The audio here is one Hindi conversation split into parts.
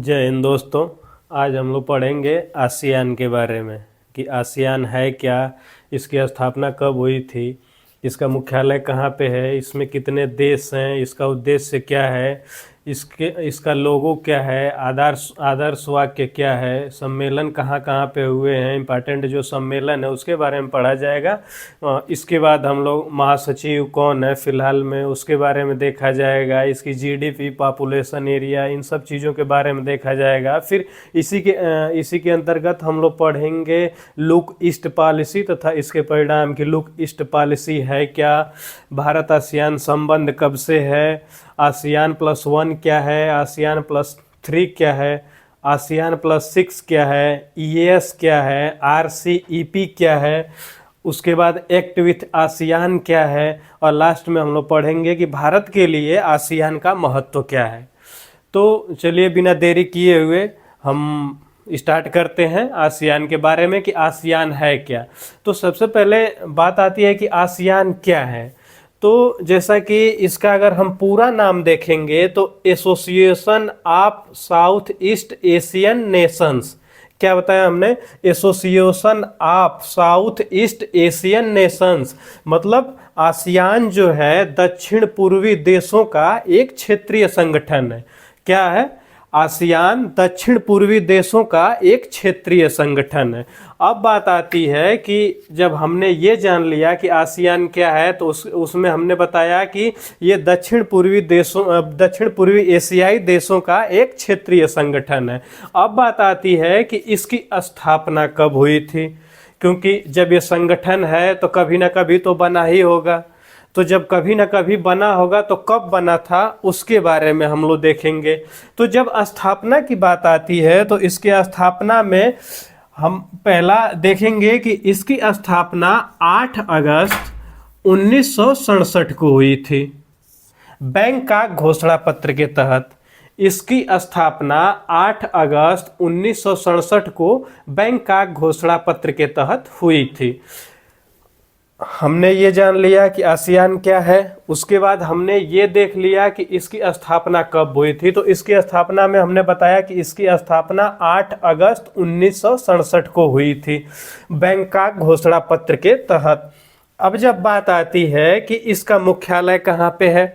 जय हिंद दोस्तों। आज हम लोग पढ़ेंगे आसियान के बारे में कि आसियान है क्या, इसकी स्थापना कब हुई थी, इसका मुख्यालय कहाँ पे है, इसमें कितने देश हैं, इसका उद्देश्य क्या है, इसका लोगो क्या है, आदर्श आदर्श वाक्य क्या है, सम्मेलन कहाँ कहाँ पे हुए हैं, इम्पोर्टेंट जो सम्मेलन है उसके बारे में पढ़ा जाएगा। इसके बाद हम लोग महासचिव कौन है फिलहाल में उसके बारे में देखा जाएगा, इसकी जीडीपी, पॉपुलेशन, एरिया, इन सब चीज़ों के बारे में देखा जाएगा। फिर इसी के अंतर्गत हम लोग पढ़ेंगे लुक ईस्ट पॉलिसी तथा इसके परिणाम की लुक ईस्ट पॉलिसी है क्या, भारत आसियान संबंध कब से है, आसियान +1 क्या है, आसियान +3 क्या है, आसियान +6 क्या है, ईएएस क्या है, आरसीईपी क्या है, उसके बाद एक्ट विथ आसियान क्या है, और लास्ट में हम लोग पढ़ेंगे कि भारत के लिए आसियान का महत्व क्या है। तो चलिए बिना देरी किए हुए हम स्टार्ट करते हैं आसियान के बारे में कि आसियान है क्या। तो सबसे पहले बात आती है कि आसियान क्या है। तो जैसा कि इसका अगर हम पूरा नाम देखेंगे तो association of south east Asian Nations, क्या बताया हमने, association of south east Asian Nations, मतलब आसियान जो है दक्षिण पूर्वी देशों का एक क्षेत्रीय संगठन है। क्या है? आसियान दक्षिण पूर्वी देशों का एक क्षेत्रीय संगठन है। अब बात आती है कि जब हमने ये जान लिया कि आसियान क्या है तो उसमें हमने बताया कि ये दक्षिण पूर्वी एशियाई देशों का एक क्षेत्रीय संगठन है। अब बात आती है कि इसकी स्थापना कब हुई थी, क्योंकि जब ये संगठन है तो कभी ना कभी तो बना ही होगा। तो जब कभी ना कभी बना होगा तो कब बना था उसके बारे में हम लोग देखेंगे। तो जब स्थापना की बात आती है तो इसकी स्थापना में हम पहला देखेंगे कि इसकी स्थापना 8 अगस्त 1967 को हुई थी। बैंकॉक घोषणा पत्र के तहत इसकी स्थापना 8 अगस्त 1967 को बैंकॉक घोषणा पत्र के तहत हुई थी। हमने ये जान लिया कि आसियान क्या है। उसके बाद हमने ये देख लिया कि इसकी स्थापना कब हुई थी। तो इसकी स्थापना में हमने बताया कि इसकी स्थापना 8 अगस्त 1967 को हुई थी बैंकॉक घोषणा पत्र के तहत। अब जब बात आती है कि इसका मुख्यालय कहाँ पे है,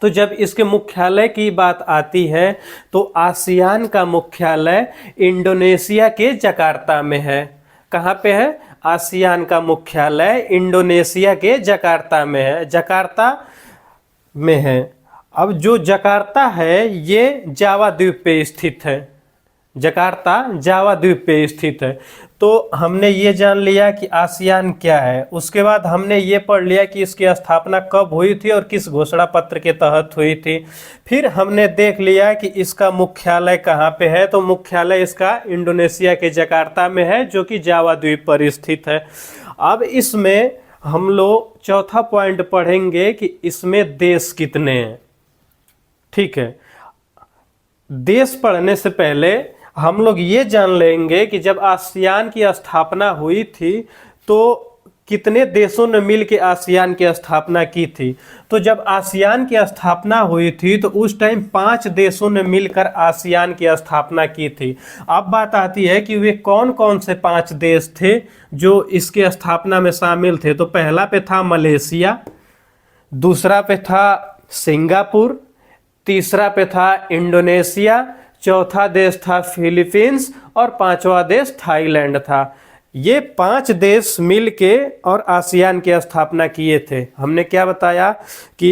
तो जब इसके मुख्यालय की बात आती है तो आसियान का मुख्यालय इंडोनेशिया के जकार्ता में है। कहाँ पे है? आसियान का मुख्यालय इंडोनेशिया के जकार्ता में है। जकार्ता में है। अब जो जकार्ता है ये जावा द्वीप पे स्थित है। जकार्ता जावा द्वीप पे स्थित है। तो हमने ये जान लिया कि आसियान क्या है। उसके बाद हमने ये पढ़ लिया कि इसकी स्थापना कब हुई थी और किस घोषणा पत्र के तहत हुई थी। फिर हमने देख लिया कि इसका मुख्यालय कहाँ पे है। तो मुख्यालय इसका इंडोनेशिया के जकार्ता में है जो कि जावा द्वीप पर स्थित है। अब इसमें हम लोग चौथा पॉइंट पढ़ेंगे कि इसमें देश कितने हैं। ठीक है, देश पढ़ने से पहले हम लोग ये जान लेंगे कि जब आसियान की स्थापना हुई थी तो कितने देशों ने मिलकर आसियान की स्थापना की थी। तो जब आसियान की स्थापना हुई थी तो उस टाइम 5 देशों ने मिलकर आसियान की स्थापना की थी। अब बात आती है कि वे कौन कौन से 5 देश थे जो इसकी स्थापना में शामिल थे। तो पहला पे था मलेशिया, दूसरा पे था सिंगापुर, तीसरा पे था इंडोनेशिया, चौथा देश था फिलीपींस और 5वां देश थाईलैंड था। ये 5 देश मिलके और आसियान की स्थापना किए थे। हमने क्या बताया कि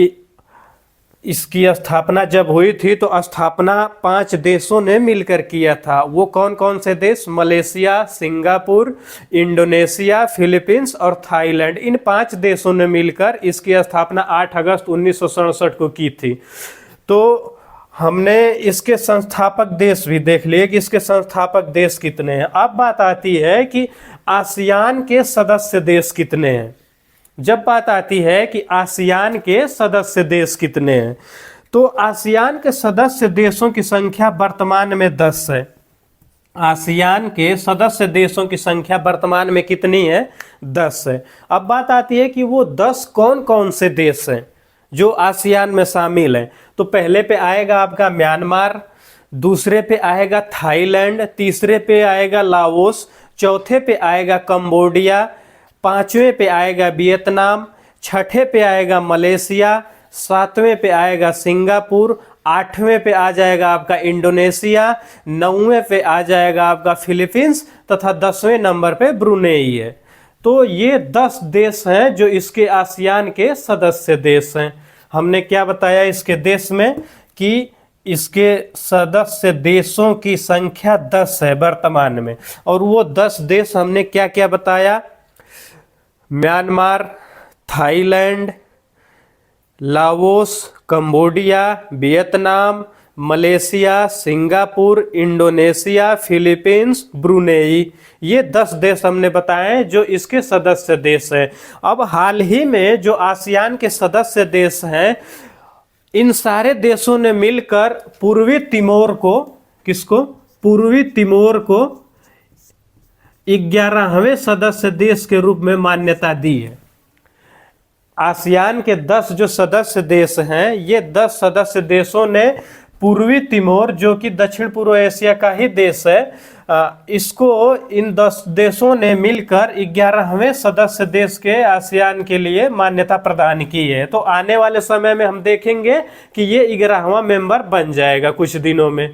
इसकी स्थापना जब हुई थी तो स्थापना 5 देशों ने मिलकर किया था। वो कौन कौन से देश? मलेशिया, सिंगापुर, इंडोनेशिया, फिलीपींस और थाईलैंड। इन 5 देशों ने मिलकर इसकी स्थापना 8 अगस्त 1967 को की थी। तो हमने इसके संस्थापक देश भी देख लिए कि इसके संस्थापक देश कितने हैं। अब बात आती है कि आसियान के सदस्य देश कितने हैं। जब बात आती है कि आसियान के सदस्य देश कितने हैं तो आसियान के सदस्य देशों की संख्या वर्तमान में 10 है। आसियान के सदस्य देशों की संख्या वर्तमान में कितनी है? 10 है। अब बात आती है कि वो 10 कौन कौन से देश हैं जो आसियान में शामिल हैं। तो पहले पे आएगा आपका म्यांमार, दूसरे पे आएगा थाईलैंड, तीसरे पे आएगा लाओस, चौथे पे आएगा कंबोडिया, पांचवें पे आएगा वियतनाम, छठे पे आएगा मलेशिया, सातवें पे आएगा सिंगापुर, आठवें पे आ जाएगा आपका इंडोनेशिया, नौवें पे आ जाएगा आपका फिलीपींस तथा 10वें नंबर पे ब्रुनेई है। तो ये 10 देश हैं जो इसके आसियान के सदस्य देश हैं। हमने क्या बताया इसके देश में कि इसके सदस्य देशों की संख्या 10 है वर्तमान में, और वो 10 देश हमने क्या क्या बताया? Myanmar, Thailand, Laos, Cambodia, Vietnam, Malaysia, Singapore, Indonesia, Philippines, Brunei, ये 10 देश हमने बताए जो इसके सदस्य देश हैं। अब हाल ही में जो आसियान के सदस्य देश हैं, इन सारे देशों ने मिलकर पूर्वी तिमोर को, किसको? पूर्वी तिमोर को 11वें सदस्य देश के रूप में मान्यता दी है। आसियान के 10 जो सदस्य देश हैं, ये 10 सदस्य देशों ने पूर्वी तिमोर, जो कि दक्षिण पूर्व एशिया का ही देश है, इसको इन 10 देशों ने मिलकर 11वें सदस्य देश के आसियान के लिए मान्यता प्रदान की है। तो आने वाले समय में हम देखेंगे कि ये 11वां मेंबर बन जाएगा कुछ दिनों में।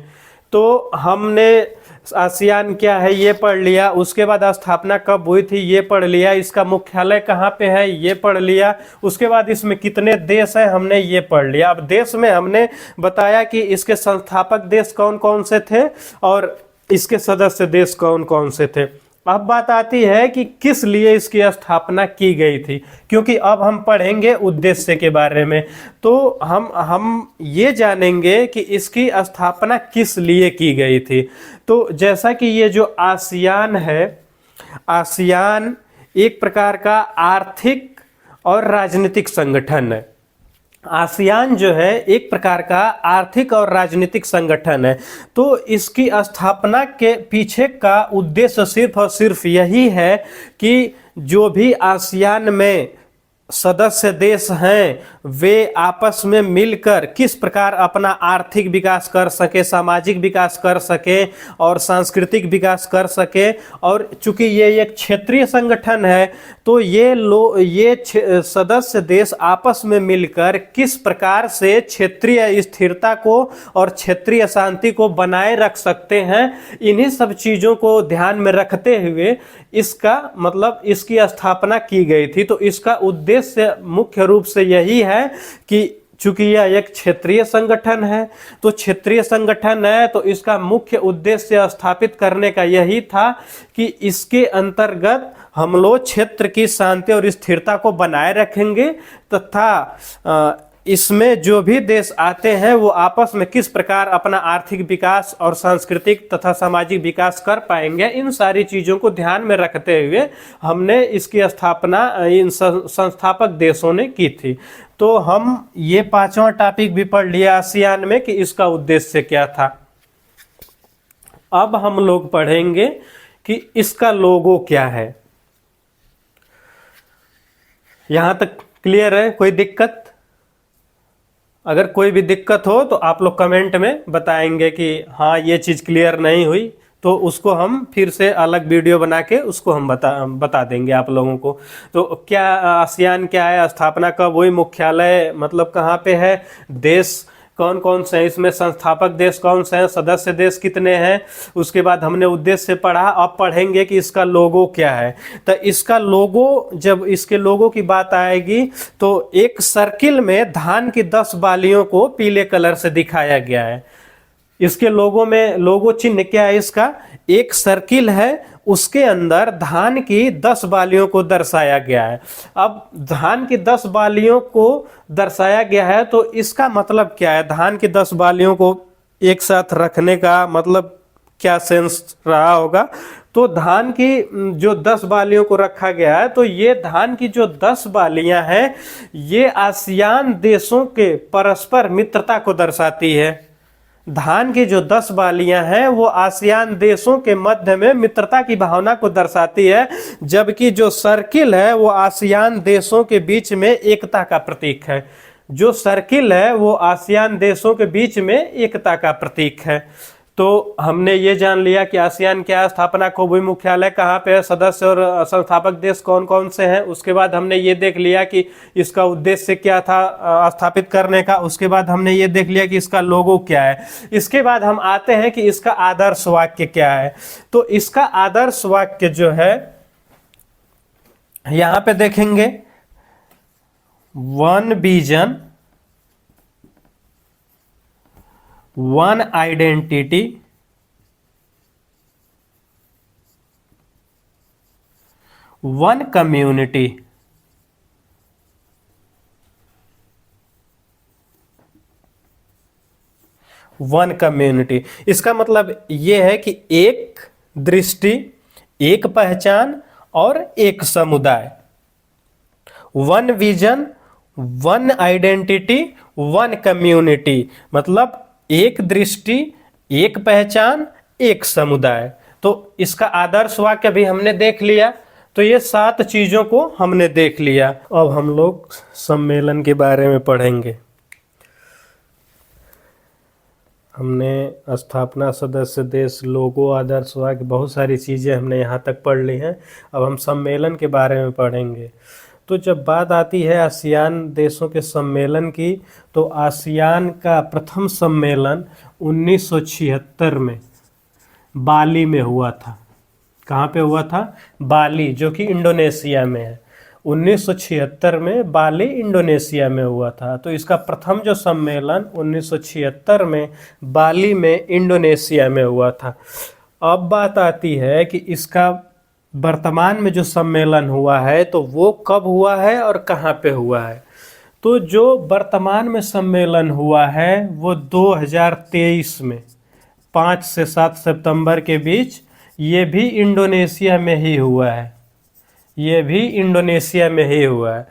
तो हमने आसियान क्या है ये पढ़ लिया, उसके बाद स्थापना कब हुई थी ये पढ़ लिया, इसका मुख्यालय कहाँ पे है ये पढ़ लिया, उसके बाद इसमें कितने देश हैं हमने ये पढ़ लिया। अब देश में हमने बताया कि इसके संस्थापक देश कौन कौन से थे और इसके सदस्य देश कौन कौन से थे। अब बात आती है कि किस लिए इसकी स्थापना की गई थी, क्योंकि अब हम पढ़ेंगे उद्देश्य के बारे में। तो हम ये जानेंगे कि इसकी स्थापना किस लिए की गई थी। तो जैसा कि ये जो आसियान है, आसियान एक प्रकार का आर्थिक और राजनीतिक संगठन है। आसियान जो है एक प्रकार का आर्थिक और राजनीतिक संगठन है। तो इसकी स्थापना के पीछे का उद्देश्य सिर्फ और सिर्फ यही है कि जो भी आसियान में सदस्य देश हैं वे आपस में मिलकर किस प्रकार अपना आर्थिक विकास कर सके, सामाजिक विकास कर सके और सांस्कृतिक विकास कर सके। और चूंकि ये एक क्षेत्रीय संगठन है तो ये सदस्य देश आपस में मिलकर किस प्रकार से क्षेत्रीय स्थिरता को और क्षेत्रीय शांति को बनाए रख सकते हैं, इन्हीं सब चीज़ों को ध्यान में रखते हुए इसका मतलब इसकी स्थापना की गई थी। तो इसका उद्देश्य मुख्य रूप से यही है कि चूंकि यह एक क्षेत्रीय संगठन है, तो क्षेत्रीय संगठन है तो इसका मुख्य उद्देश्य स्थापित करने का यही था कि इसके अंतर्गत हम लोग क्षेत्र की शांति और स्थिरता को बनाए रखेंगे तथा इसमें जो भी देश आते हैं वो आपस में किस प्रकार अपना आर्थिक विकास और सांस्कृतिक तथा सामाजिक विकास कर पाएंगे, इन सारी चीज़ों को ध्यान में रखते हुए हमने इसकी स्थापना इन संस्थापक देशों ने की थी। तो हम ये 5वां टॉपिक भी पढ़ लिया आसियान में कि इसका उद्देश्य क्या था। अब हम लोग पढ़ेंगे कि इसका लोगो क्या है। यहां तक क्लियर है? कोई दिक्कत? अगर कोई भी दिक्कत हो तो आप लोग कमेंट में बताएंगे कि हाँ ये चीज़ क्लियर नहीं हुई, तो उसको हम फिर से अलग वीडियो बना के उसको हम बता देंगे आप लोगों को। तो क्या आसियान क्या है, स्थापना कब हुई, मुख्यालय मतलब कहाँ पे है, देश कौन कौन से हैं, इसमें संस्थापक देश कौन से हैं, सदस्य देश कितने हैं, उसके बाद हमने उद्देश्य पढ़ा। अब पढ़ेंगे कि इसका लोगो क्या है। तो इसका लोगो, जब इसके लोगो की बात आएगी तो एक सर्किल में धान की 10 बालियों को पीले कलर से दिखाया गया है। इसके लोगो में लोगो चिन्ह क्या है, इसका एक सर्किल है, उसके अंदर धान की 10 बालियों को दर्शाया गया है। अब धान की 10 बालियों को दर्शाया गया है तो इसका मतलब क्या है, धान की 10 बालियों को एक साथ रखने का मतलब क्या सेंस रहा होगा। तो धान की जो 10 बालियों को रखा गया है, तो ये धान की जो 10 बालियां हैं ये आसियान देशों के परस्पर मित्रता को दर्शाती है। धान की जो 10 बालियां हैं वो आसियान देशों के मध्य में मित्रता की भावना को दर्शाती है, जबकि जो सर्किल है वो आसियान देशों के बीच में एकता का प्रतीक है। जो सर्किल है वो आसियान देशों के बीच में एकता का प्रतीक है। तो हमने ये जान लिया कि आसियान क्या, स्थापना को भी मुख्यालय कहाँ पे है, सदस्य और संस्थापक देश कौन कौन से हैं। उसके बाद हमने ये देख लिया कि इसका उद्देश्य क्या था स्थापित करने का। उसके बाद हमने ये देख लिया कि इसका लोगो क्या है। इसके बाद हम आते हैं कि इसका आदर्श वाक्य क्या है। तो इसका आदर्श वाक्य जो है यहां पे देखेंगे, one vision, one identity, one community. One community, इसका मतलब यह है कि एक दृष्टि, एक पहचान और एक समुदाय। One vision, one identity, one community, मतलब एक दृष्टि, एक पहचान, एक समुदाय। तो इसका आदर्श वाक्य भी हमने देख लिया। तो ये 7 चीजों को हमने देख लिया। अब हम लोग सम्मेलन के बारे में पढ़ेंगे। हमने स्थापना, सदस्य देश, लोगो, आदर्श वाक्य, बहुत सारी चीज़ें हमने यहाँ तक पढ़ ली हैं। अब हम सम्मेलन के बारे में पढ़ेंगे। तो जब बात आती है आसियान देशों के सम्मेलन की, तो आसियान का प्रथम सम्मेलन 1976 में बाली में हुआ था। कहाँ पे हुआ था? बाली, जो कि इंडोनेशिया में है। 1976 में बाली इंडोनेशिया में हुआ था। तो इसका प्रथम जो सम्मेलन 1976 में बाली में इंडोनेशिया में हुआ था। अब बात आती है कि इसका वर्तमान में जो सम्मेलन हुआ है तो वो कब हुआ है और कहाँ पे हुआ है। तो जो वर्तमान में सम्मेलन हुआ है वो 2023 में 5 से 7 सितंबर के बीच, ये भी इंडोनेशिया में ही हुआ है। ये भी इंडोनेशिया में ही हुआ है।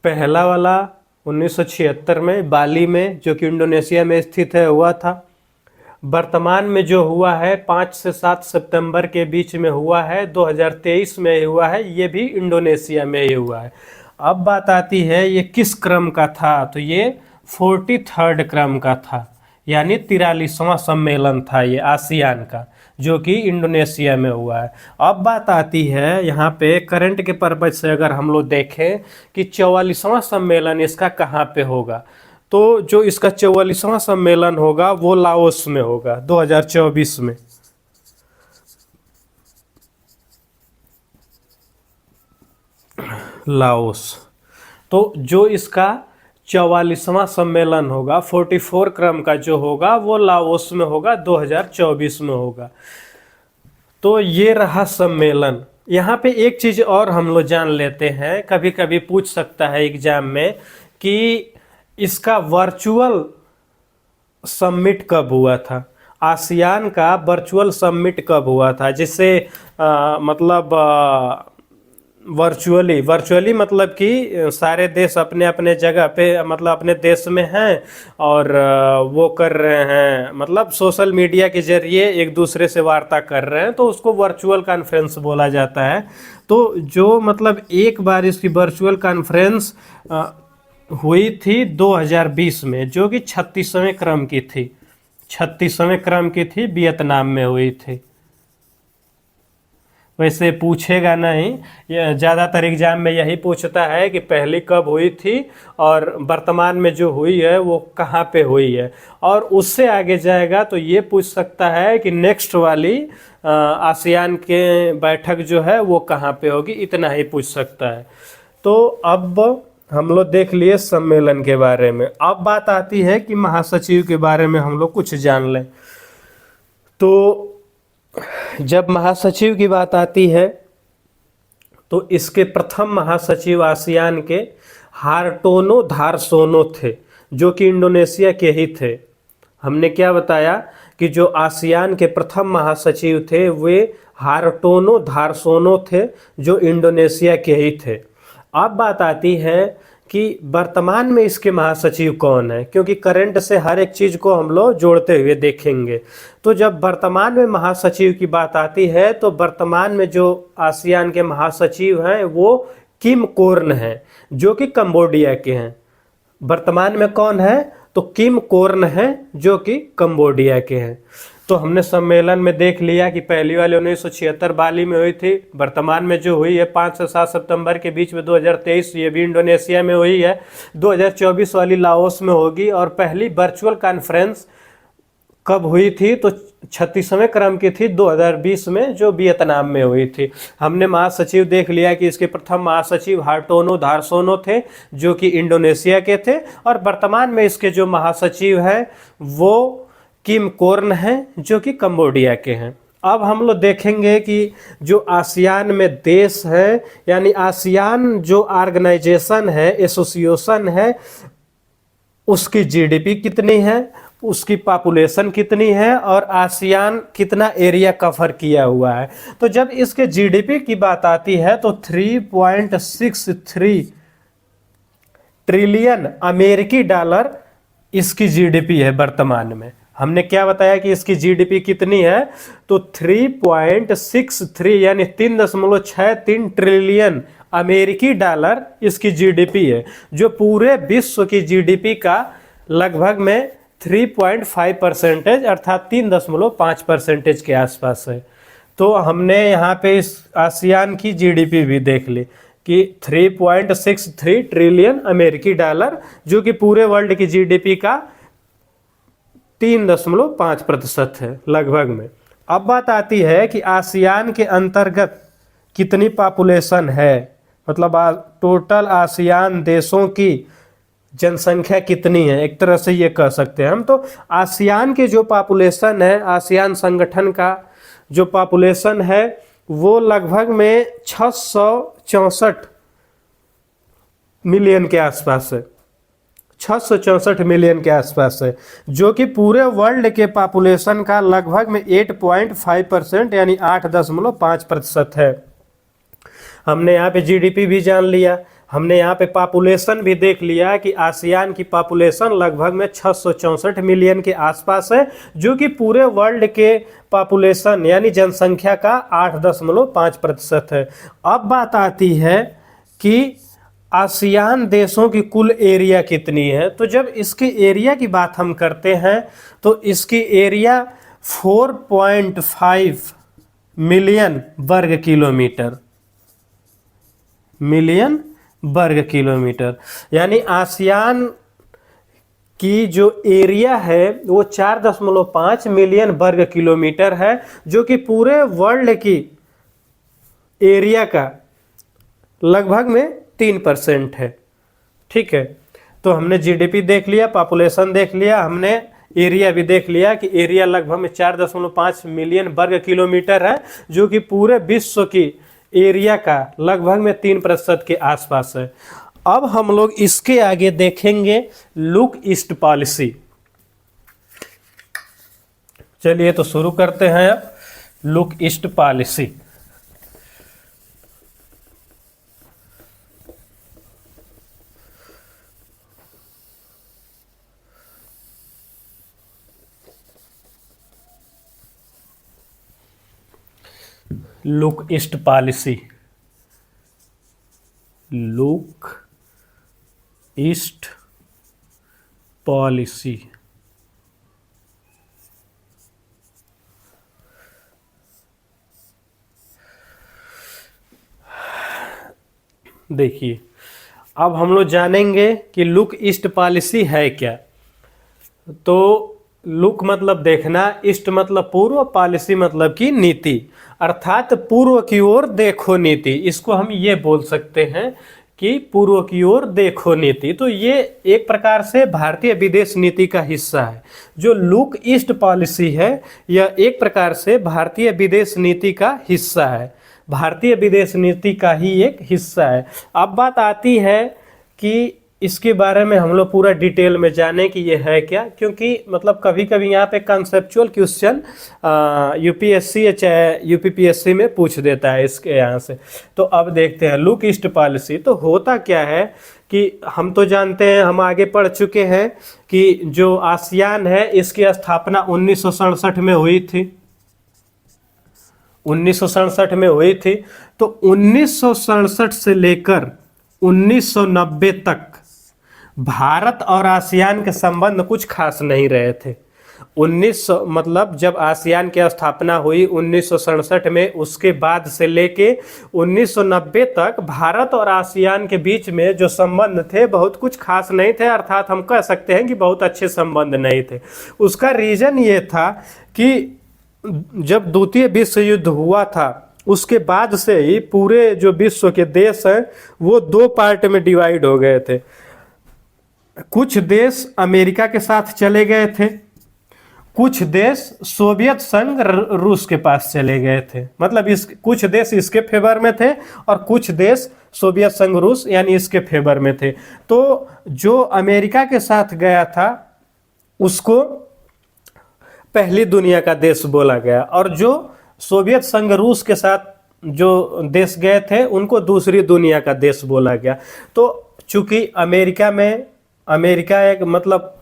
पहला वाला 1976 में बाली में, जो कि इंडोनेशिया में स्थित है, हुआ था। वर्तमान में जो हुआ है 5 से 7 सितंबर के बीच में हुआ है, 2023 में ही हुआ है, ये भी इंडोनेशिया में ही हुआ है। अब बात आती है ये किस क्रम का था। तो ये 43rd क्रम का था, यानी 43वां सम्मेलन था ये आसियान का, जो कि इंडोनेशिया में हुआ है। अब बात आती है यहाँ पे करंट के पर्पज से अगर हम लोग देखें कि 44वां सम्मेलन इसका कहाँ पे होगा, तो जो इसका 44वां सम्मेलन होगा वो लाओस में होगा 2024 में। लाओस। तो जो इसका 44वां सम्मेलन होगा, 44 क्रम का जो होगा, वो लाओस में होगा, 2024 में होगा। तो ये रहा सम्मेलन। यहाँ पे एक चीज़ और हम लोग जान लेते हैं, कभी कभी पूछ सकता है एग्जाम में कि इसका वर्चुअल समिट कब हुआ था, आसियान का वर्चुअल समिट कब हुआ था, जिससे मतलब वर्चुअली मतलब कि सारे देश अपने अपने जगह पे, मतलब अपने देश में हैं और वो कर रहे हैं, मतलब सोशल मीडिया के जरिए एक दूसरे से वार्ता कर रहे हैं, तो उसको वर्चुअल कॉन्फ्रेंस बोला जाता है। तो जो मतलब एक बार इसकी वर्चुअल कॉन्फ्रेंस हुई थी 2020 में, जो कि 36वें क्रम की थी, 36वें क्रम की थी, वियतनाम में हुई थी। वैसे पूछेगा नहीं, ज़्यादातर एग्जाम में यही पूछता है कि पहली कब हुई थी और वर्तमान में जो हुई है वो कहाँ पे हुई है। और उससे आगे जाएगा तो ये पूछ सकता है कि नेक्स्ट वाली आसियान के बैठक जो है वो कहाँ पे होगी, इतना ही पूछ सकता है। तो अब हम लोग देख लिए सम्मेलन के बारे में। अब बात आती है कि महासचिव के बारे में हम लोग कुछ जान लें। तो जब महासचिव की बात आती है तो इसके प्रथम महासचिव आसियान के हार्टोनो धारसोनो थे, जो कि इंडोनेशिया के ही थे। हमने क्या बताया कि जो आसियान के प्रथम महासचिव थे वे हार्टोनो धारसोनो थे, जो इंडोनेशिया के ही थे। अब बात आती है कि वर्तमान में इसके महासचिव कौन है, क्योंकि करंट से हर एक चीज़ को हम लोग जोड़ते हुए देखेंगे। तो जब वर्तमान में महासचिव की बात आती है तो वर्तमान में जो आसियान के महासचिव हैं वो किम कोर्न हैं, जो कि कंबोडिया के हैं। वर्तमान में कौन है? तो किम कोर्न है, जो कि कंबोडिया के हैं। तो हमने सम्मेलन में देख लिया कि पहली वाली 1976 बाली में हुई थी, वर्तमान में जो हुई है 5 से 7 सितंबर के बीच में 2023, ये भी इंडोनेशिया में हुई है। 2024 वाली लाओस में होगी। और पहली वर्चुअल कॉन्फ्रेंस कब हुई थी? तो 36वें क्रम की थी 2020 में, जो वियतनाम में हुई थी। हमने महासचिव देख लिया कि इसके प्रथम महासचिव हार्टोनो धारसोनो थे, जो कि इंडोनेशिया के थे। और वर्तमान में इसके जो महासचिव हैं वो किम कोर्न हैं, जो कि कंबोडिया के हैं। अब हम लोग देखेंगे कि जो आसियान में देश है, यानी आसियान जो ऑर्गेनाइजेशन है, एसोसिएशन है, उसकी जीडीपी कितनी है, उसकी पॉपुलेशन कितनी है, और आसियान कितना एरिया कवर किया हुआ है। तो जब इसके जीडीपी की बात आती है तो 3.63 ट्रिलियन अमेरिकी डॉलर इसकी जीडीपी है वर्तमान में। हमने क्या बताया कि इसकी जीडीपी कितनी है? तो 3.63 यानी 3.63 ट्रिलियन अमेरिकी डॉलर इसकी जीडीपी है, जो पूरे विश्व की जीडीपी का लगभग में 3.5% अर्थात 3.5% के आसपास है। तो हमने यहाँ पे इस आसियान की जीडीपी भी देख ली कि 3.63 ट्रिलियन अमेरिकी डॉलर, जो कि पूरे वर्ल्ड की जीडीपी का 3.5% है लगभग में। अब बात आती है कि आसियान के अंतर्गत कितनी पॉपुलेशन है, मतलब टोटल आसियान देशों की जनसंख्या कितनी है, एक तरह से ये कह सकते हैं हम। तो आसियान के जो पॉपुलेशन है, आसियान संगठन का जो पॉपुलेशन है वो लगभग में 664 मिलियन के आसपास है, 664 मिलियन के आसपास है, जो कि पूरे वर्ल्ड के पॉपुलेशन का लगभग में 8.5% यानी 8.5% है। हमने यहाँ पे जीडीपी भी जान लिया, हमने यहाँ पे पॉपुलेशन भी देख लिया कि आसियान की पॉपुलेशन लगभग में 664 मिलियन के आसपास है, जो कि पूरे वर्ल्ड के पॉपुलेशन यानी जनसंख्या का 8.5% है। अब बात आती है कि आसियान देशों की कुल एरिया कितनी है। तो जब इसके एरिया की बात हम करते हैं तो इसकी एरिया 4.5 मिलियन वर्ग किलोमीटर, यानी आसियान की जो एरिया है वो 4.5 मिलियन वर्ग किलोमीटर है, जो कि पूरे वर्ल्ड की एरिया का लगभग में 3% है। ठीक है, तो हमने जीडीपी देख लिया, पॉपुलेशन देख लिया, हमने एरिया भी देख लिया कि एरिया लगभग में 4.5 मिलियन वर्ग किलोमीटर है, जो कि पूरे विश्व की एरिया का लगभग में 3% के आसपास है। अब हम लोग इसके आगे देखेंगे लुक ईस्ट पॉलिसी। चलिए तो शुरू करते हैं अब look east policy. Look east policy, look east policy. देखिए, अब हम लोग जानेंगे कि लुक ईस्ट पॉलिसी है क्या। तो लुक मतलब देखना, ईस्ट मतलब पूर्व, पॉलिसी मतलब की नीति, अर्थात पूर्व की ओर देखो नीति। इसको हम ये बोल सकते हैं कि पूर्व की ओर देखो नीति। तो ये एक प्रकार से भारतीय विदेश नीति का हिस्सा है। जो लुक ईस्ट पॉलिसी है यह एक प्रकार से भारतीय विदेश नीति का हिस्सा है, भारतीय विदेश नीति का ही एक हिस्सा है। अब बात आती है कि इसके बारे में हम लोग पूरा डिटेल में जाने कि ये है क्या, क्योंकि मतलब कभी कभी यहाँ पे कंसेप्चुअल क्वेश्चन यूपीएससी या चाहे यूपीपीएससी में पूछ देता है इसके यहाँ से। तो अब देखते हैं लुक ईस्ट पॉलिसी। तो होता क्या है कि हम तो जानते हैं, हम आगे पढ़ चुके हैं कि जो आसियान है इसकी स्थापना 1967 में हुई थी, 1967 में हुई थी। तो 1967 से लेकर 1990 तक भारत और आसियान के संबंध कुछ खास नहीं रहे थे। 1900 मतलब जब आसियान की स्थापना हुई 1967 में, उसके बाद से लेके 1990 तक भारत और आसियान के बीच में जो संबंध थे बहुत कुछ खास नहीं थे, अर्थात हम कह सकते हैं कि बहुत अच्छे संबंध नहीं थे। उसका रीज़न ये था कि जब द्वितीय विश्व युद्ध हुआ था उसके बाद से ही पूरे जो विश्व के देश हैं वो दो पार्ट में डिवाइड हो गए थे। कुछ देश अमेरिका के साथ चले गए थे, कुछ देश सोवियत संघ रूस के पास चले गए थे। मतलब कुछ देश इसके फेवर में थे और कुछ देश सोवियत संघ रूस यानी इसके फेवर में थे। तो जो अमेरिका के साथ गया था उसको पहली दुनिया का देश बोला गया, और जो सोवियत संघ रूस के साथ जो देश गए थे उनको दूसरी दुनिया का देश बोला गया। तो चूंकि अमेरिका एक मतलब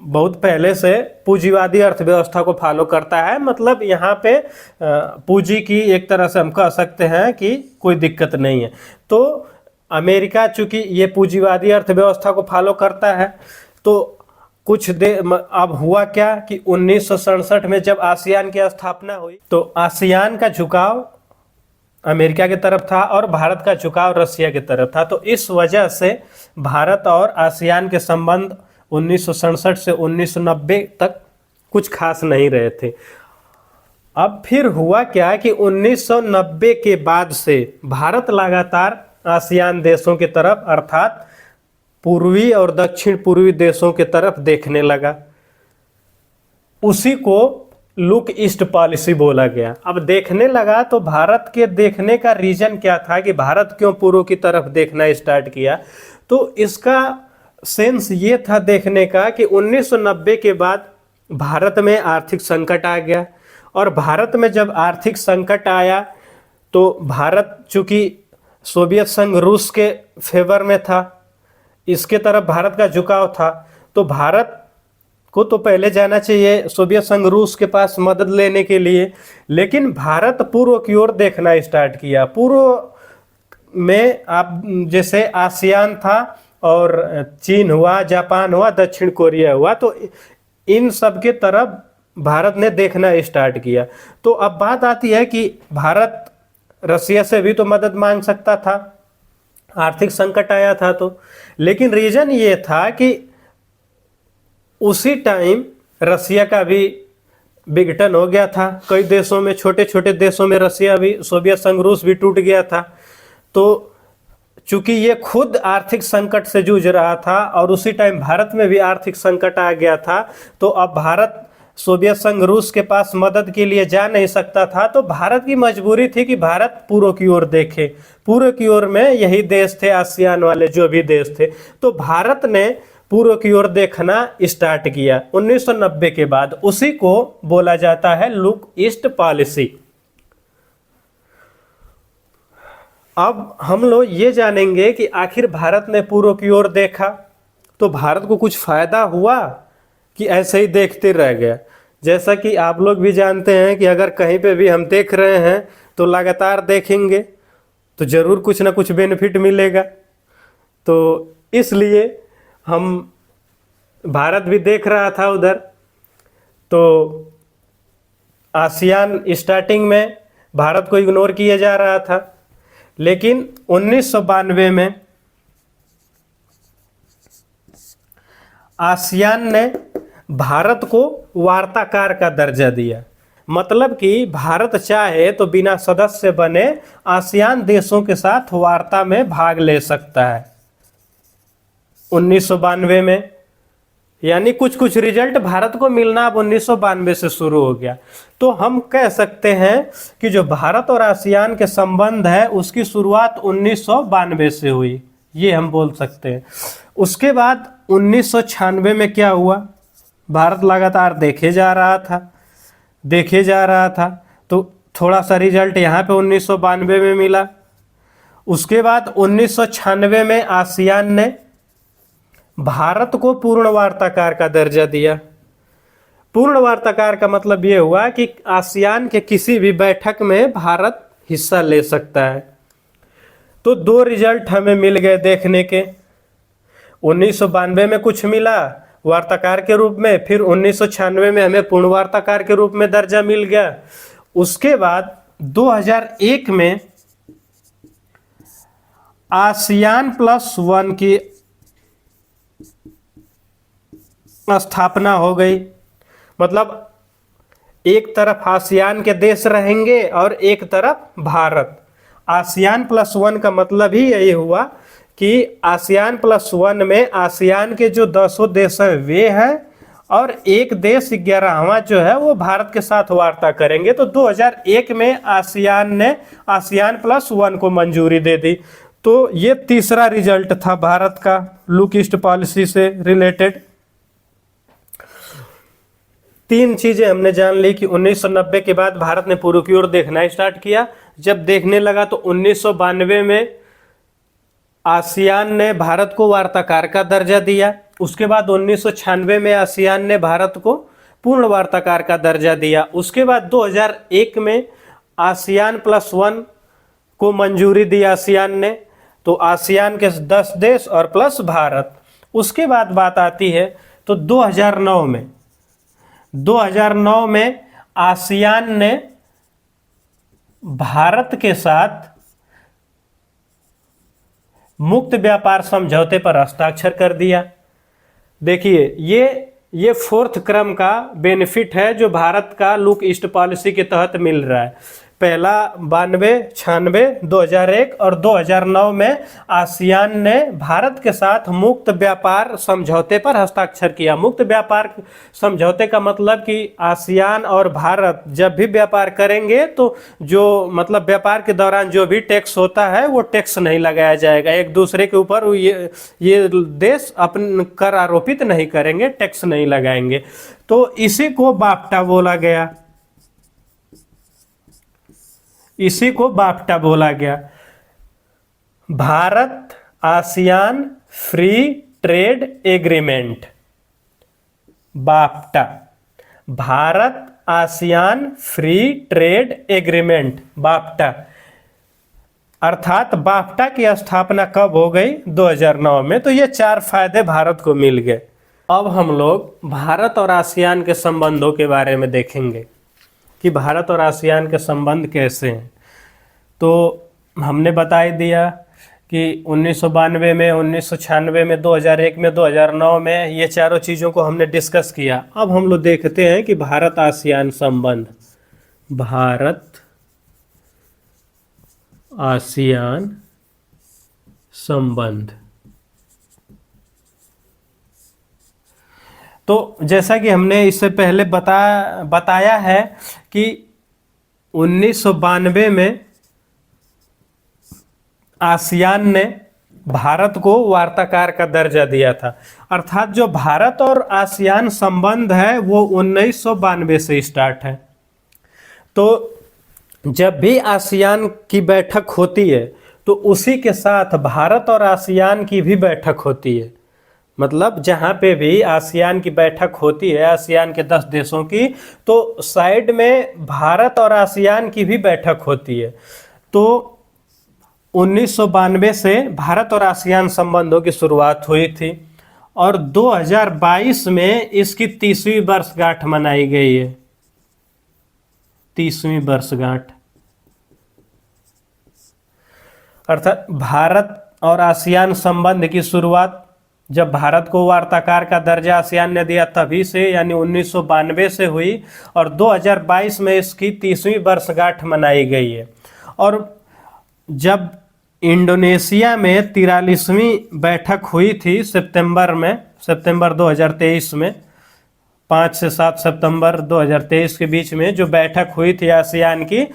बहुत पहले से पूंजीवादी अर्थव्यवस्था को फॉलो करता है, मतलब यहाँ पे पूंजी की एक तरह से हम कह सकते हैं कि कोई दिक्कत नहीं है। तो अमेरिका चूंकि ये पूंजीवादी अर्थव्यवस्था को फॉलो करता है, तो अब हुआ क्या कि 1967 में जब आसियान की स्थापना हुई तो आसियान का झुकाव अमेरिका की तरफ था और भारत का झुकाव रसिया की तरफ था। तो इस वजह से भारत और आसियान के संबंध 1967 से 1990 तक कुछ खास नहीं रहे थे। अब फिर हुआ क्या कि 1990 के बाद से भारत लगातार आसियान देशों की तरफ अर्थात पूर्वी और दक्षिण पूर्वी देशों की तरफ देखने लगा। उसी को लुक ईस्ट पॉलिसी बोला गया। अब देखने लगा तो भारत के देखने का रीजन क्या था कि भारत क्यों पूर्व की तरफ देखना स्टार्ट किया, तो इसका सेंस ये था देखने का कि 1990 के बाद भारत में आर्थिक संकट आ गया, और भारत में जब आर्थिक संकट आया तो भारत चूंकि सोवियत संघ रूस के फेवर में था, इसके तरफ भारत का झुकाव था, तो भारत को तो पहले जाना चाहिए सोवियत संघ रूस के पास मदद लेने के लिए, लेकिन भारत पूर्व की ओर देखना स्टार्ट किया। पूर्व में आप जैसे आसियान था और चीन हुआ, जापान हुआ, दक्षिण कोरिया हुआ, तो इन सब के तरफ भारत ने देखना स्टार्ट किया। तो अब बात आती है कि भारत रसिया से भी तो मदद मांग सकता था, आर्थिक संकट आया था तो, लेकिन रीजन ये था कि उसी टाइम रसिया का भी विघटन हो गया था। कई देशों में, छोटे छोटे देशों में रसिया भी, सोवियत संघ रूस भी टूट गया था। तो चूंकि ये खुद आर्थिक संकट से जूझ रहा था और उसी टाइम भारत में भी आर्थिक संकट आ गया था, तो अब भारत सोवियत संघ रूस के पास मदद के लिए जा नहीं सकता था। तो भारत की मजबूरी थी कि भारत पूर्व की ओर देखे। पूर्व की ओर में यही देश थे, आसियान वाले जो भी देश थे, तो भारत ने पूर्व की ओर देखना स्टार्ट किया 1990 के बाद। उसी को बोला जाता है लुक ईस्ट पॉलिसी। अब हम लोग ये जानेंगे कि आखिर भारत ने पूर्व की ओर देखा तो भारत को कुछ फायदा हुआ कि ऐसे ही देखते रह गया। जैसा कि आप लोग भी जानते हैं कि अगर कहीं पे भी हम देख रहे हैं तो लगातार देखेंगे तो ज़रूर कुछ ना कुछ बेनिफिट मिलेगा। तो इसलिए हम भारत भी देख रहा था उधर। तो आसियान स्टार्टिंग में भारत को इग्नोर किया जा रहा था, लेकिन 1992 में आसियान ने भारत को वार्ताकार का दर्जा दिया। मतलब कि भारत चाहे तो बिना सदस्य बने आसियान देशों के साथ वार्ता में भाग ले सकता है 1992 में। यानी कुछ कुछ रिजल्ट भारत को मिलना अब 1992 से शुरू हो गया। तो हम कह सकते हैं कि जो भारत और आसियान के संबंध है उसकी शुरुआत 1992 से हुई, ये हम बोल सकते हैं। उसके बाद 1996 में क्या हुआ, भारत लगातार देखे जा रहा था तो थोड़ा सा रिजल्ट यहाँ पे 1992 में मिला। उसके बाद 1996 में आसियान ने भारत को पूर्ण वार्ताकार का दर्जा दिया। पूर्ण वार्ताकार का मतलब ये हुआ कि आसियान के किसी भी बैठक में भारत हिस्सा ले सकता है। तो दो रिजल्ट हमें मिल गए देखने के। 1992 में कुछ मिला वार्ताकार के रूप में, फिर 1996 में हमें पूर्ण वार्ताकार के रूप में दर्जा मिल गया। उसके बाद 2001 में ASEAN+1 की स्थापना हो गई। मतलब एक तरफ आसियान के देश रहेंगे और एक तरफ भारत। ASEAN+1 का मतलब ही यही हुआ कि ASEAN+1 में आसियान के जो 10 देश हैं वे हैं और एक देश 11वां जो है वो भारत के साथ वार्ता करेंगे। तो 2001 में आसियान ने ASEAN+1 को मंजूरी दे दी। तो ये तीसरा रिजल्ट था भारत का लुक ईस्ट पॉलिसी से रिलेटेड। 3 चीजें हमने जान ली कि 1990 के बाद भारत ने पूर्व की ओर देखना स्टार्ट किया। जब देखने लगा तो 1992 में आसियान ने भारत को वार्ताकार का दर्जा दिया। उसके बाद 1996 में आसियान ने भारत को पूर्ण वार्ताकार का दर्जा दिया। उसके बाद 2001 में ASEAN+1 को मंजूरी दी आसियान ने, तो आसियान के 10 देश और प्लस भारत। उसके बाद बात आती है तो 2009 में आसियान ने भारत के साथ मुक्त व्यापार समझौते पर हस्ताक्षर कर दिया। देखिए ये 4th क्रम का बेनिफिट है जो भारत का लुक ईस्ट पॉलिसी के तहत मिल रहा है। पहला 92, 96, 2001 और 2009 में आसियान ने भारत के साथ मुक्त व्यापार समझौते पर हस्ताक्षर किया। मुक्त व्यापार समझौते का मतलब कि आसियान और भारत जब भी व्यापार करेंगे तो जो मतलब व्यापार के दौरान जो भी टैक्स होता है वो टैक्स नहीं लगाया जाएगा। एक दूसरे के ऊपर ये देश अपन कर आरोपित नहीं करेंगे, टैक्स नहीं लगाएंगे। तो इसी को बाफ्टा बोला गया, इसी को बाफ्टा बोला गया। Bharat ASEAN free trade agreement, BAFTA. Bharat ASEAN free trade agreement, BAFTA. अर्थात बाफ्टा की स्थापना कब हो गई? 2009 में। तो ये 4 फायदे भारत को मिल गए। अब हम लोग भारत और आसियान के संबंधों के बारे में देखेंगे कि भारत और आसियान के संबंध कैसे हैं। तो हमने बता ही दिया कि 1992 में, 1996 में, 2001 में, 2009 में ये चारों चीज़ों को हमने डिस्कस किया। अब हम लोग देखते हैं कि भारत आसियान संबंध, भारत आसियान संबंध। तो जैसा कि हमने इससे पहले बताया है कि 1992 में आसियान ने भारत को वार्ताकार का दर्जा दिया था। अर्थात जो भारत और आसियान संबंध है वो 1992 से स्टार्ट है। तो जब भी आसियान की बैठक होती है तो उसी के साथ भारत और आसियान की भी बैठक होती है। मतलब जहाँ पे भी आसियान की बैठक होती है, आसियान के 10 देशों की, तो साइड में भारत और आसियान की भी बैठक होती है। तो 1992 से भारत और आसियान संबंधों की शुरुआत हुई थी और 2022 में इसकी 30वीं वर्षगांठ मनाई गई है। 30वीं वर्षगांठ। अर्थात भारत और आसियान संबंध की शुरुआत जब भारत को वार्ताकार का दर्जा आसियान ने दिया तभी से, यानी 1992 से हुई और 2022 में इसकी 30वीं वर्षगांठ मनाई गई है। और जब इंडोनेशिया में 43वीं बैठक हुई थी सितंबर 2023 में, 5 से 7 सितंबर 2023 के बीच में जो बैठक हुई थी आसियान की,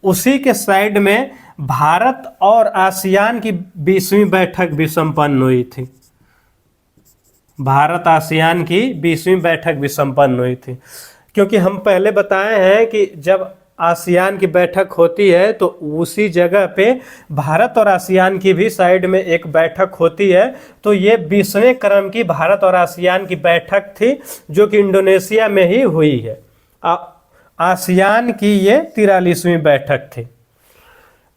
उसी के साइड में भारत और आसियान की 20वीं बैठक भी संपन्न हुई थी। भारत आसियान की 20वीं बैठक भी संपन्न हुई थी। क्योंकि हम पहले बताए हैं कि जब आसियान की बैठक होती है तो उसी जगह पे भारत और आसियान की भी साइड में एक बैठक होती है। तो ये 20वें क्रम की भारत और आसियान की बैठक थी जो कि इंडोनेशिया में ही हुई है। आसियान की ये 43वीं बैठक थी।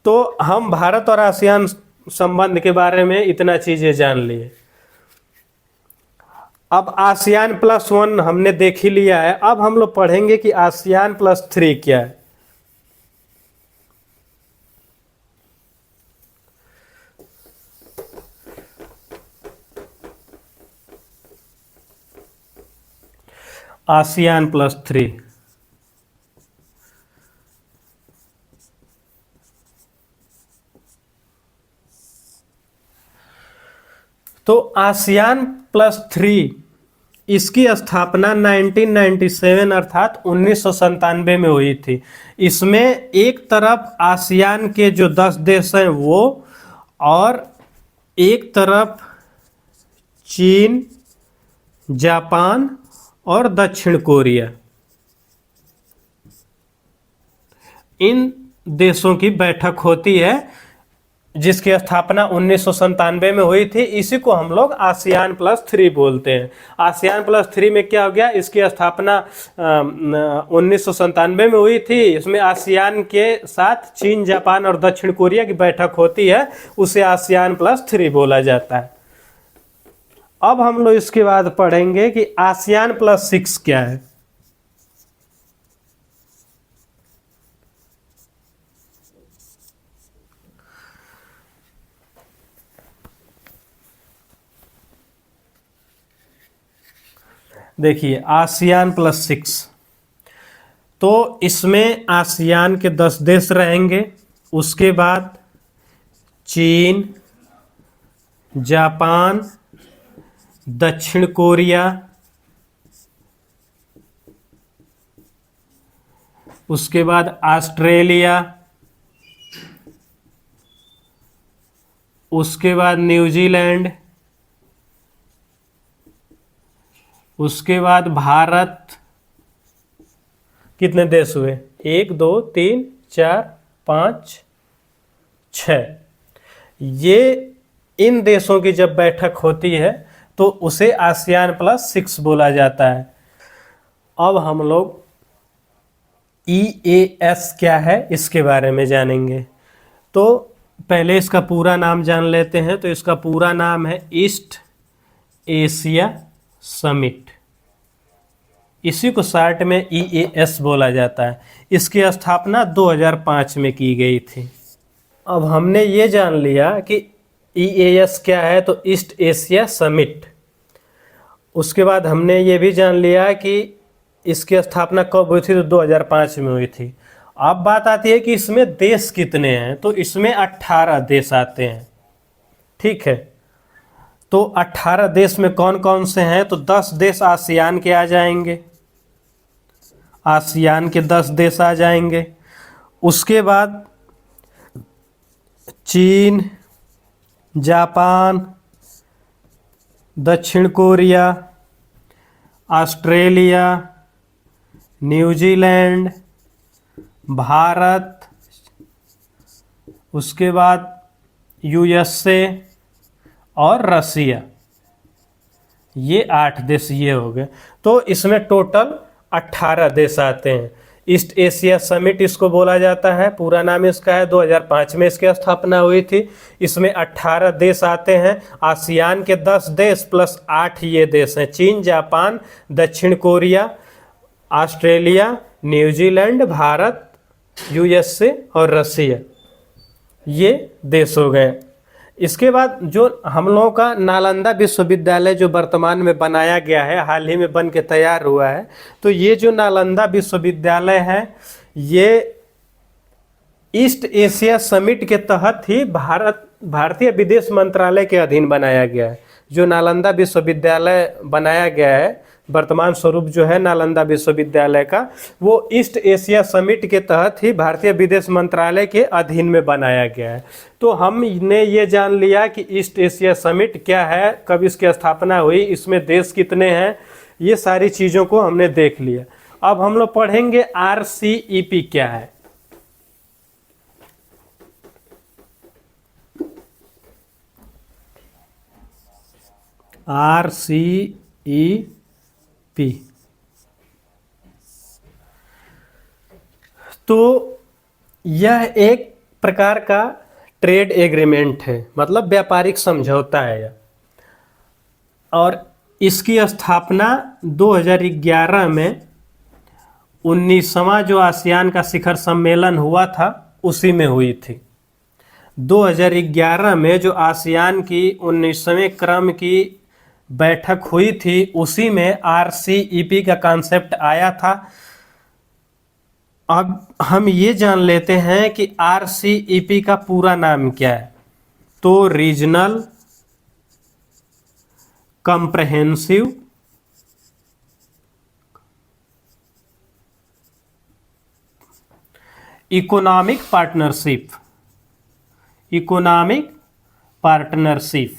तो हम भारत और आसियान संबंध के बारे में इतना चीज़ें जान लिए। अब आसियान +1 हमने देख ही लिया है। अब हम लोग पढ़ेंगे कि आसियान +3 क्या है। आसियान +3, तो आसियान +3 इसकी स्थापना 1997 अर्थात 1997 में हुई थी। इसमें एक तरफ आसियान के जो 10 देश हैं वो, और एक तरफ चीन, जापान और दक्षिण कोरिया, इन देशों की बैठक होती है जिसकी स्थापना 1997 में हुई थी। इसी को हम लोग आसियान +3 बोलते हैं। आसियान +3 में क्या हो गया, इसकी स्थापना 1997 में हुई थी। इसमें आसियान के साथ चीन, जापान और दक्षिण कोरिया की बैठक होती है, उसे आसियान +3 बोला जाता है। अब हम लोग इसके बाद पढ़ेंगे कि आसियान +6 क्या है। देखिए आसियान +6, तो इसमें आसियान के 10 देश रहेंगे। उसके बाद चीन, जापान, दक्षिण कोरिया, उसके बाद ऑस्ट्रेलिया, उसके बाद न्यूजीलैंड, उसके बाद भारत। कितने देश हुए, 1 2 3 4 5 6। ये इन देशों की जब बैठक होती है तो उसे आसियान +6 बोला जाता है। अब हम लोग EAS क्या है इसके बारे में जानेंगे। तो पहले इसका पूरा नाम जान लेते हैं। तो इसका पूरा नाम है ईस्ट एशिया समिट। इसी को शार्ट में EAS बोला जाता है। इसकी स्थापना 2005 में की गई थी। अब हमने ये जान लिया कि EAS क्या है, तो ईस्ट एशिया समिट। उसके बाद हमने ये भी जान लिया कि इसकी स्थापना कब हुई थी, तो 2005 में हुई थी। अब बात आती है कि इसमें देश कितने हैं। तो इसमें 18 देश आते हैं। ठीक है, तो 18 देश में कौन कौन से हैं, तो 10 देश आसियान के आ जाएंगे। आसियान के 10 देश आ जाएंगे। उसके बाद चीन, जापान, दक्षिण कोरिया, ऑस्ट्रेलिया, न्यूजीलैंड, भारत, उसके बाद USA और रसिया। ये 8 देश ये हो गए। तो इसमें टोटल 18 देश आते हैं। ईस्ट एशिया समिट इसको बोला जाता है। पूरा नाम इसका है, 2005 में इसकी स्थापना हुई थी। इसमें 18 देश आते हैं। आसियान के 10 देश प्लस 8 ये देश हैं, चीन, जापान, दक्षिण Korea, Australia, New Zealand, Bharat, USA और रसिया, ये देश हो गए। इसके बाद जो हम लोगों का नालंदा विश्वविद्यालय जो वर्तमान में बनाया गया है, हाल ही में बन के तैयार हुआ है, तो ये जो नालंदा विश्वविद्यालय है ये ईस्ट एशिया समिट के तहत ही भारतीय विदेश मंत्रालय के अधीन बनाया गया है। जो नालंदा विश्वविद्यालय बनाया गया है, वर्तमान स्वरूप जो है नालंदा विश्वविद्यालय का, वो ईस्ट एशिया समिट के तहत ही भारतीय विदेश मंत्रालय के अधीन में बनाया गया है। तो हमने ये जान लिया कि ईस्ट एशिया समिट क्या है, कब इसकी स्थापना हुई, इसमें देश कितने हैं, ये सारी चीज़ों को हमने देख लिया। अब हम लोग पढ़ेंगे RCEP क्या है। RCEP तो यह एक प्रकार का ट्रेड एग्रीमेंट है, मतलब व्यापारिक समझौता है यह। और इसकी स्थापना 2011 में 19वां जो आसियान का शिखर सम्मेलन हुआ था उसी में हुई थी। 2011 में जो आसियान की 19वें क्रम की बैठक हुई थी उसी में RCEP का कॉन्सेप्ट आया था। अब हम ये जान लेते हैं कि RCEP का पूरा नाम क्या है। तो रीजनल कॉम्प्रहेंसिव इकोनॉमिक पार्टनरशिप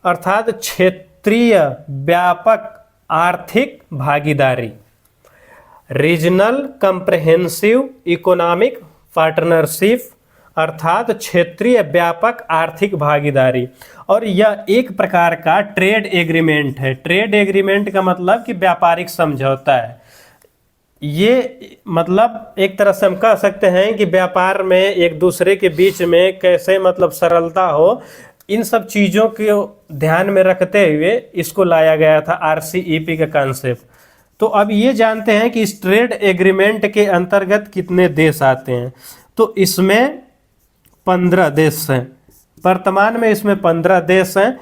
अर्थात क्षेत्रीय व्यापक आर्थिक भागीदारी। रीजनल कॉम्प्रहेंसिव इकोनॉमिक पार्टनरशिप अर्थात क्षेत्रीय व्यापक आर्थिक भागीदारी। और यह एक प्रकार का ट्रेड एग्रीमेंट है। ट्रेड एग्रीमेंट का मतलब कि व्यापारिक समझौता है। ये मतलब एक तरह से हम कह सकते हैं कि व्यापार में एक दूसरे के बीच में कैसे मतलब सरलता हो, इन सब चीज़ों को ध्यान में रखते हुए इसको लाया गया था RCEP का कॉन्सेप्ट। तो अब ये जानते हैं कि इस ट्रेड एग्रीमेंट के अंतर्गत कितने देश आते हैं। तो इसमें 15 देश हैं। वर्तमान में इसमें 15 देश हैं।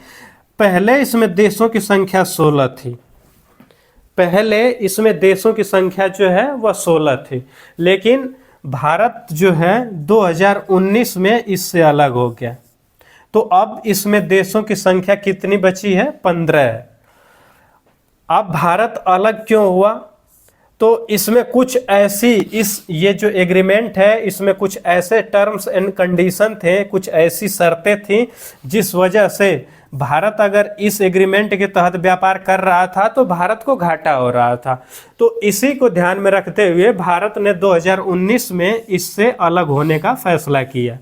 पहले इसमें देशों की संख्या 16 थी। पहले इसमें देशों की संख्या जो है वह 16 थी, लेकिन भारत जो है 2019 में इससे अलग हो गया। तो अब इसमें देशों की संख्या कितनी बची है? 15 है। अब भारत अलग क्यों हुआ? तो इसमें कुछ ऐसी ये जो एग्रीमेंट है इसमें कुछ ऐसे टर्म्स एंड कंडीशन थे, कुछ ऐसी शर्तें थी जिस वजह से भारत अगर इस एग्रीमेंट के तहत व्यापार कर रहा था तो भारत को घाटा हो रहा था। तो इसी को ध्यान में रखते हुए भारत ने 2019 में इससे अलग होने का फैसला किया।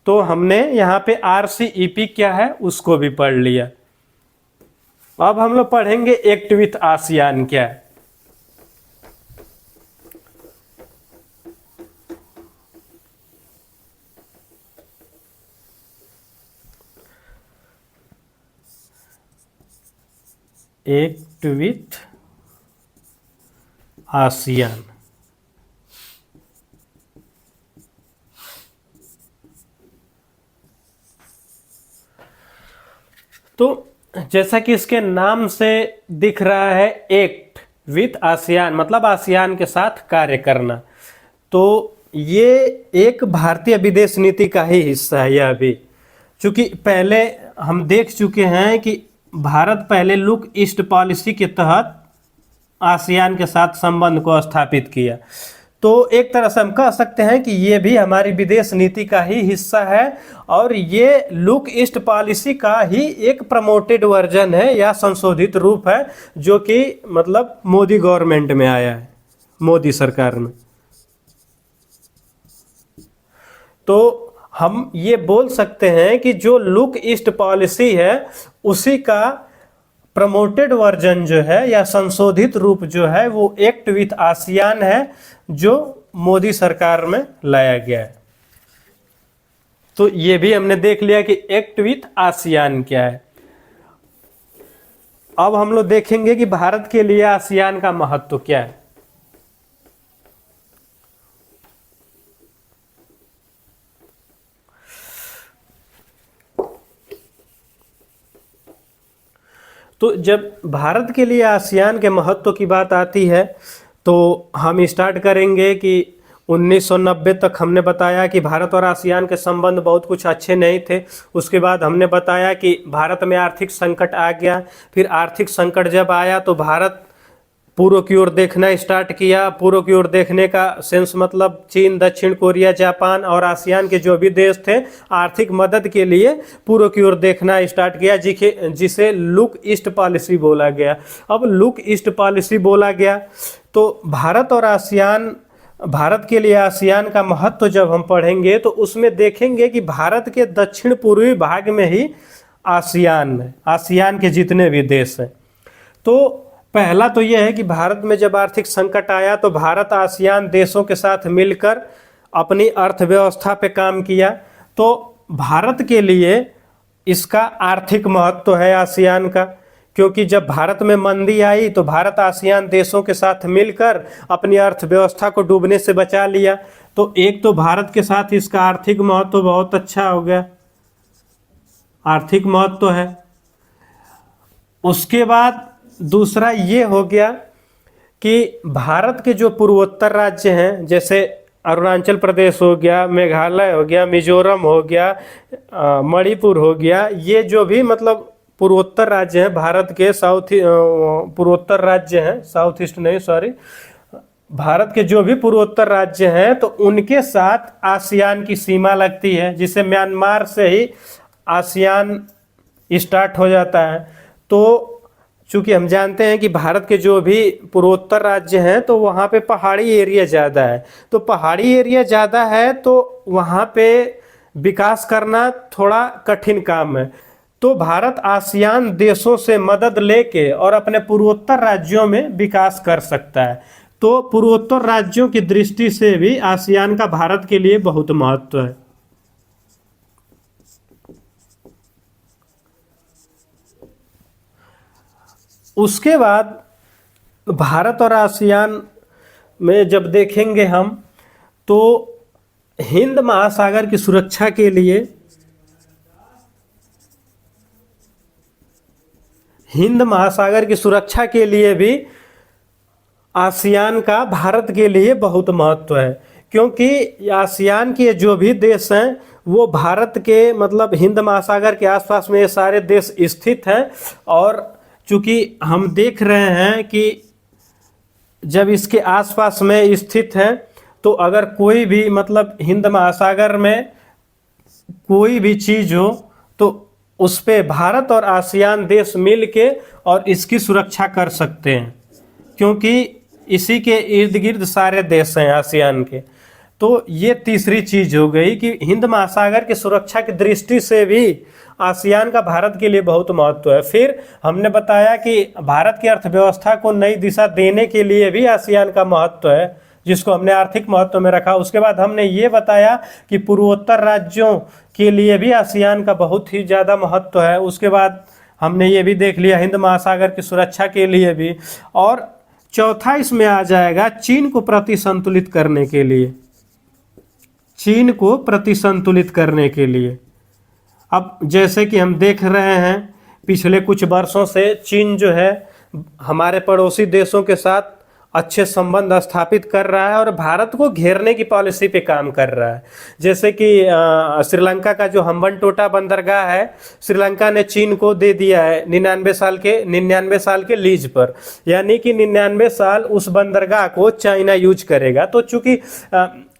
तो हमने यहाँ पे RCEP क्या है उसको भी पढ़ लिया। अब हम लोग पढ़ेंगे एक्ट विथ आसियान क्या है। एक्ट विथ आसियान तो जैसा कि इसके नाम से दिख रहा है, एक्ट विथ आसियान मतलब आसियान के साथ कार्य करना। तो ये एक भारतीय विदेश नीति का ही हिस्सा है यह भी, क्योंकि पहले हम देख चुके हैं कि भारत पहले लुक ईस्ट पॉलिसी के तहत आसियान के साथ संबंध को स्थापित किया। तो एक तरह से हम कह सकते हैं कि ये भी हमारी विदेश नीति का ही हिस्सा है और ये लुक ईस्ट पॉलिसी का ही एक प्रमोटेड वर्जन है या संशोधित रूप है, जो कि मतलब मोदी गवर्नमेंट में आया है, मोदी सरकार में। तो हम ये बोल सकते हैं कि जो लुक ईस्ट पॉलिसी है उसी का प्रमोटेड वर्जन जो है या संशोधित रूप जो है वो एक्ट विथ आसियान है, जो मोदी सरकार में लाया गया है। तो ये भी हमने देख लिया कि एक्ट विथ आसियान क्या है। अब हम लोग देखेंगे कि भारत के लिए आसियान का महत्व क्या है। तो जब भारत के लिए आसियान के महत्व की बात आती है तो हम स्टार्ट करेंगे कि 1990 तक हमने बताया कि भारत और आसियान के संबंध बहुत कुछ अच्छे नहीं थे। उसके बाद हमने बताया कि भारत में आर्थिक संकट आ गया। फिर आर्थिक संकट जब आया तो भारत पूर्व की ओर देखना स्टार्ट किया। पूर्व की ओर देखने का सेंस मतलब चीन, दक्षिण कोरिया, जापान और आसियान के जो भी देश थे आर्थिक मदद के लिए पूर्व की ओर देखना स्टार्ट किया, जिसे लुक ईस्ट पॉलिसी बोला गया। अब लुक ईस्ट पॉलिसी बोला गया तो भारत और आसियान, भारत के लिए आसियान का महत्व जब हम पढ़ेंगे तो उसमें देखेंगे कि भारत के दक्षिण पूर्वी भाग में ही आसियान के जितने भी देश हैं। तो पहला तो यह है कि भारत में जब आर्थिक संकट आया तो भारत आसियान देशों के साथ मिलकर अपनी अर्थव्यवस्था पे काम किया। तो भारत के लिए इसका आर्थिक महत्व है आसियान का, क्योंकि जब भारत में मंदी आई तो भारत आसियान देशों के साथ मिलकर अपनी अर्थव्यवस्था को डूबने से बचा लिया। तो एक तो भारत के साथ इसका आर्थिक महत्व बहुत अच्छा हो गया, आर्थिक महत्व है। उसके बाद दूसरा ये हो गया कि भारत के जो पूर्वोत्तर राज्य हैं, जैसे अरुणाचल प्रदेश हो गया, मेघालय हो गया, मिजोरम हो गया, मणिपुर हो गया, ये जो भी मतलब पूर्वोत्तर राज्य हैं भारत के, पूर्वोत्तर राज्य हैं, साउथ ईस्ट नहीं सॉरी, भारत के जो भी पूर्वोत्तर राज्य हैं तो उनके साथ आसियान की सीमा लगती है, जिसे म्यांमार से ही आसियान स्टार्ट हो जाता है। तो चूँकि हम जानते हैं कि भारत के जो भी पूर्वोत्तर राज्य हैं तो वहाँ पे पहाड़ी एरिया ज़्यादा है, तो पहाड़ी एरिया ज़्यादा है तो वहाँ पे विकास करना थोड़ा कठिन काम है। तो भारत आसियान देशों से मदद लेके और अपने पूर्वोत्तर राज्यों में विकास कर सकता है। तो पूर्वोत्तर राज्यों की दृष्टि से भी आसियान का भारत के लिए बहुत महत्व है। उसके बाद भारत और आसियान में जब देखेंगे हम तो हिंद महासागर की सुरक्षा के लिए, हिंद महासागर की सुरक्षा के लिए भी आसियान का भारत के लिए बहुत महत्व है, क्योंकि आसियान के जो भी देश हैं वो भारत के मतलब हिंद महासागर के आसपास में ये सारे देश स्थित हैं। और चूँकि हम देख रहे हैं कि जब इसके आसपास में स्थित हैं तो अगर कोई भी मतलब हिंद महासागर में कोई भी चीज़ हो तो उस पे भारत और आसियान देश मिल के और इसकी सुरक्षा कर सकते हैं, क्योंकि इसी के इर्द गिर्द सारे देश हैं आसियान के। तो ये तीसरी चीज़ हो गई कि हिंद महासागर की सुरक्षा की दृष्टि से भी आसियान का भारत के लिए बहुत महत्व है। फिर हमने बताया कि भारत की अर्थव्यवस्था को नई दिशा देने के लिए भी आसियान का महत्व है, जिसको हमने आर्थिक महत्व में रखा। उसके बाद हमने ये बताया कि पूर्वोत्तर राज्यों के लिए भी आसियान का बहुत ही ज़्यादा महत्व है। उसके बाद हमने ये भी देख लिया हिंद महासागर की सुरक्षा के लिए भी। और चौथा इसमें आ जाएगा चीन को प्रतिसंतुलित करने के लिए, चीन को प्रतिसंतुलित करने के लिए। अब जैसे कि हम देख रहे हैं पिछले कुछ वर्षों से चीन जो है हमारे पड़ोसी देशों के साथ अच्छे संबंध स्थापित कर रहा है और भारत को घेरने की पॉलिसी पे काम कर रहा है। जैसे कि श्रीलंका का जो हम्बनटोटा बंदरगाह है, श्रीलंका ने चीन को दे दिया है 99 साल के लीज पर, यानी कि 99 साल उस बंदरगाह को चाइना यूज करेगा। तो चूंकि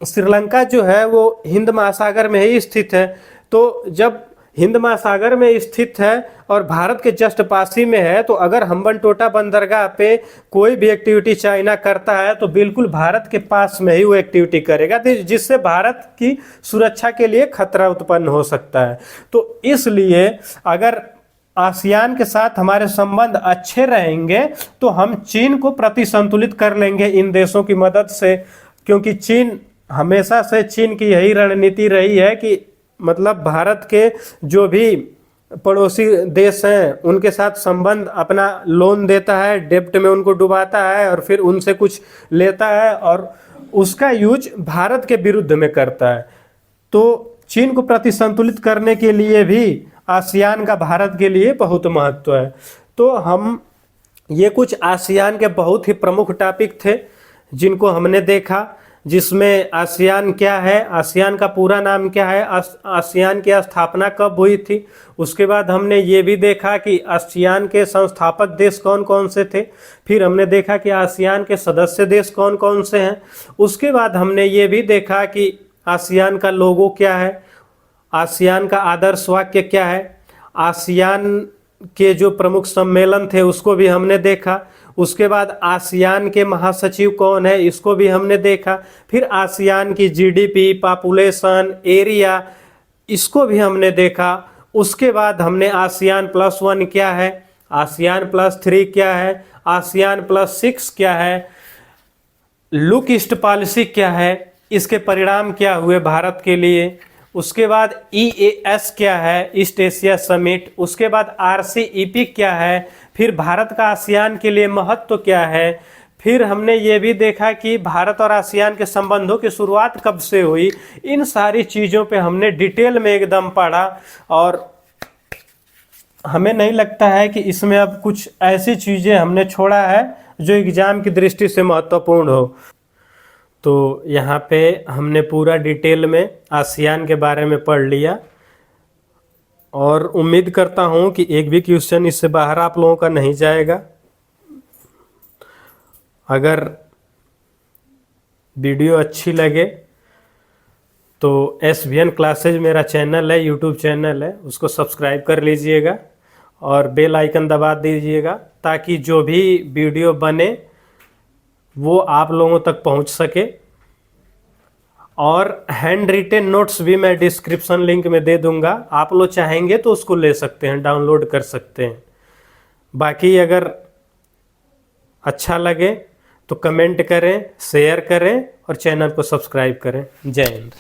श्रीलंका जो है वो हिंद महासागर में ही स्थित है, तो जब हिंद महासागर में स्थित है और भारत के जस्ट पास ही में है, तो अगर हम्बनटोटा बंदरगाह पे कोई भी एक्टिविटी चाइना करता है तो बिल्कुल भारत के पास में ही वो एक्टिविटी करेगा, जिससे भारत की सुरक्षा के लिए खतरा उत्पन्न हो सकता है। तो इसलिए अगर आसियान के साथ हमारे संबंध अच्छे रहेंगे तो हम चीन को प्रतिसंतुलित कर लेंगे इन देशों की मदद से, क्योंकि चीन हमेशा से चीन की यही रणनीति रही है कि मतलब भारत के जो भी पड़ोसी देश हैं उनके साथ संबंध अपना लोन देता है, डेब्ट में उनको डुबाता है और फिर उनसे कुछ लेता है और उसका यूज भारत के विरुद्ध में करता है। तो चीन को प्रतिसंतुलित करने के लिए भी आसियान का भारत के लिए बहुत महत्व है। तो हम ये कुछ आसियान के बहुत ही प्रमुख टॉपिक थे जिनको हमने देखा, जिसमें आसियान क्या है, आसियान का पूरा नाम क्या है, आसियान की स्थापना कब हुई थी। उसके बाद हमने ये भी देखा कि आसियान के संस्थापक देश कौन कौन से थे। फिर हमने देखा कि आसियान के सदस्य देश कौन कौन से हैं। उसके बाद हमने ये भी देखा कि आसियान का लोगो क्या है, आसियान का आदर्श वाक्य क्या है, आसियान के जो प्रमुख सम्मेलन थे उसको भी हमने देखा। उसके बाद आसियान के महासचिव कौन है इसको भी हमने देखा। फिर आसियान की जीडीपी, पॉपुलेशन, एरिया, इसको भी हमने देखा। उसके बाद हमने आसियान +1 क्या है, आसियान +3 क्या है, आसियान +6 क्या है, लुक ईस्ट पॉलिसी क्या है, इसके परिणाम क्या हुए भारत के लिए। उसके बाद EAS क्या है, ईस्ट एशिया समिट, उसके बाद RCEP क्या है, फिर भारत का आसियान के लिए महत्व क्या है, फिर हमने ये भी देखा कि भारत और आसियान के संबंधों की शुरुआत कब से हुई। इन सारी चीज़ों पे हमने डिटेल में एकदम पढ़ा और हमें नहीं लगता है कि इसमें अब कुछ ऐसी चीज़ें हमने छोड़ा है जो एग्ज़ाम की दृष्टि से महत्वपूर्ण हो। तो यहाँ पे हमने पूरा डिटेल में आसियान के बारे में पढ़ लिया और उम्मीद करता हूँ कि एक भी क्वेश्चन इससे बाहर आप लोगों का नहीं जाएगा। अगर वीडियो अच्छी लगे तो SVN क्लासेज मेरा चैनल है, यूट्यूब चैनल है, उसको सब्सक्राइब कर लीजिएगा और बेल आइकन दबा दीजिएगा ताकि जो भी वीडियो बने वो आप लोगों तक पहुंच सके। और हैंड रिटेन नोट्स भी मैं डिस्क्रिप्शन लिंक में दे दूंगा, आप लोग चाहेंगे तो उसको ले सकते हैं, डाउनलोड कर सकते हैं। बाकी अगर अच्छा लगे तो कमेंट करें, शेयर करें और चैनल को सब्सक्राइब करें। जय हिंद।